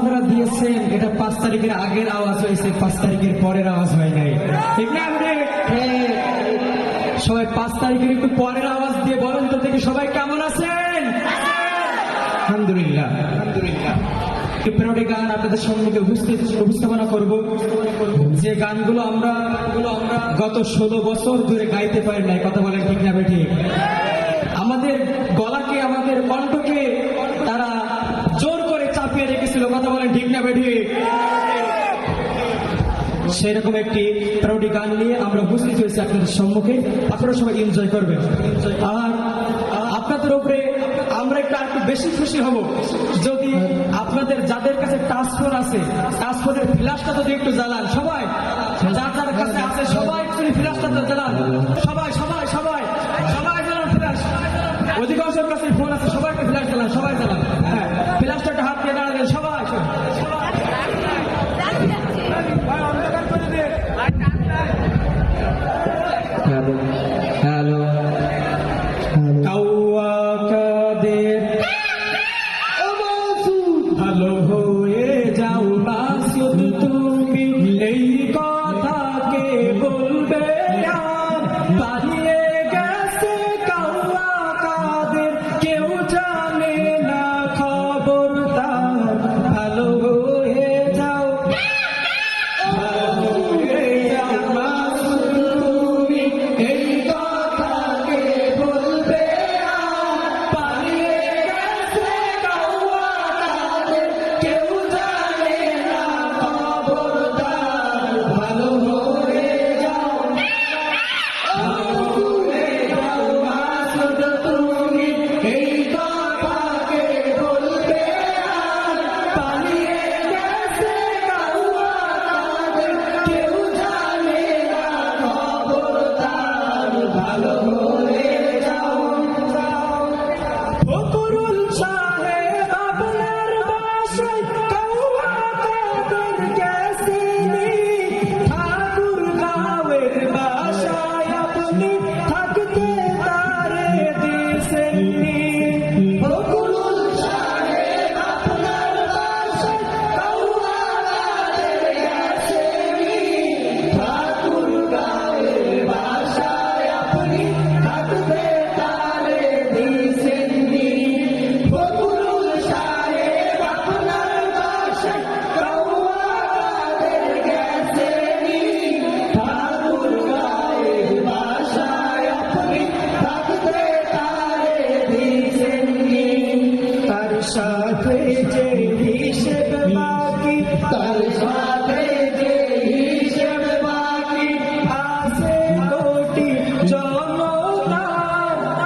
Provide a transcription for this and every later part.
আপনারা দিয়েছেন এটা 5 তারিখের আগের আওয়াজ হয়েছে, 5 তারিখের পরের আওয়াজ হয় নাই, ঠিক না? সবাই 5 তারিখের একটু পরের আওয়াজ দিয়ে বলেন তো দেখি সবাই কেমন আছেন? আলহামদুলিল্লাহ আলহামদুলিল্লাহ। প্যারোডি গান আপনাদের সম্মুখে উপস্থাপনা করব, যে গানগুলো আমরা গত 16 বছর ধরে গাইতে পারি নাই। কথা বলেন ঠিক না ঠিক? আমাদের গলাকে, আমাদের কণ্ঠকে তারা জোর করে চাপিয়ে রেখেছিল। কথা বলেন ঠিক না ঠিক? সেরকম একটি প্যারোডি গান নিয়ে আমরা উপস্থিত হয়েছি আপনাদের সম্মুখে। আপনারা সবাই এনজয় করবেন। আর আপনাদের উপরে আমরা একটু বেশি খুশি হব যদি আপনাদের যাদের কাছে টাচফোন আছে, টাচফোনের ফ্ল্যাশটা যদি একটু জ্বালান। সবাই যার যার কাছে আছে সবাই একটু ফ্ল্যাশটা জ্বালান। সবাই সবাই সবাই সবাই জ্বালান ফ্ল্যাশ। অধিকাংশের কাছে ফোন আছে, সবাই একটু ফ্ল্যাশ জ্বালান, সবাই জ্বালান। হ্যাঁ, ফ্ল্যাশটা একটা হাত দিয়ে দাঁড়াবেন সবাই। হ্যালো কাউয়া কাদের ভালো হয়ে যাও মাসুদ, তুমি এই কথাকে বলবে আর পালিয়ে গেছে কাউয়া কাদের, কেউ জানে না খবরদার। ভালো হয়ে যাও, ভালো হয়ে যাও মাসুদ, তুমি এই কথাকে বলবে আর পালিয়ে গেছে কাউয়া কাদের, কেউ জানে না খবরদার। ভালো হয়ে যাও, ভালো হয়ে যাও মাসুদ, তুমি এই কথাকে বলবে আর পালিয়ে গেছে কাউয়া কাদের, কেউ জানে না খবরদার। ভালো হয়ে যাও। ফকরুল সাহেব আপনার বাসায় কাউয়া কাদের গেছেনি, ঠাকুর গাঁওয়ের বাসায় আপনি থাকতে তারে দিয়েছেননি। ফকরুল সাহেব আপনার বাসায় কাউয়া কাদের গেছেনি, ঠাকুর গাঁওয়ের বাসায় আপনি থাকতে তারে দিয়েছেননি। ফকরুল সাহেব আপনার বাসায় কাউয়া কাদের গেছেনি, ঠাকুর গাঁওয়ের বাসায় আপনি থাকতে তারে দিয়েছেননি। তার সাথে যে হিসেব বাকি, তার সাথে যে হিসেব বাকি আছে কোটি জনতা,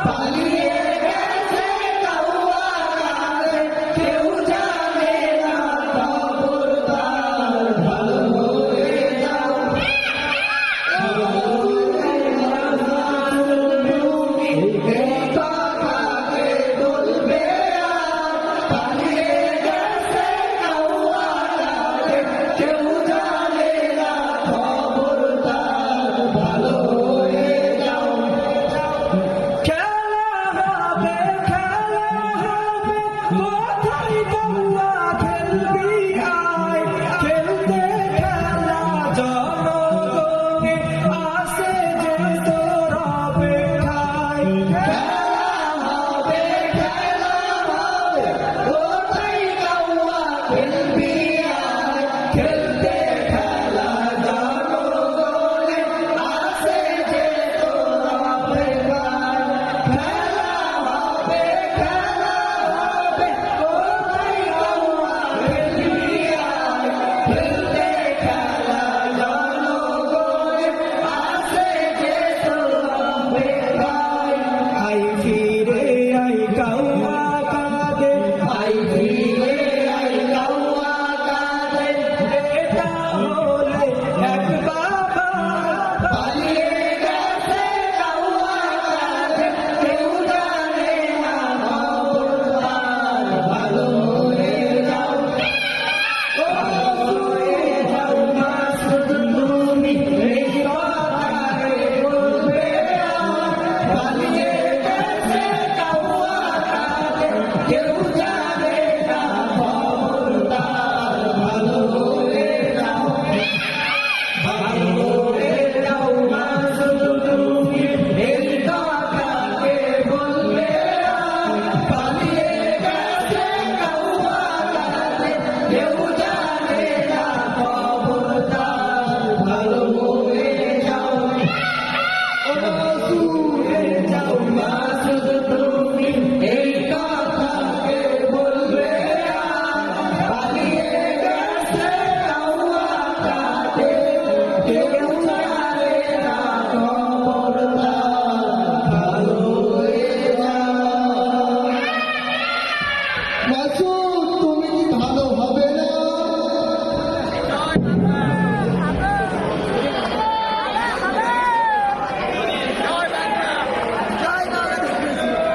পালিয়ে গেছে কাউয়া কাদের, কেউ জানে না খবরদার। ভালো হয়ে যাও, ভালো হয়ে যাও, তুমি এই কথাকে বলবে আর পালিয়ে গেছে কাউয়া কাদের, কেউ জানে না খবরদার। ভালো হয়ে যাও। খেলা হবে, খেলা হবে, কোথায় কাউয়া খেলবি আয়, খেলতে খেলা জনগণে আসে যে তোর অপেক্ষায়। খেলা হবে, খেলা হবে, কোথায় কাউয়া খেলবি আয়,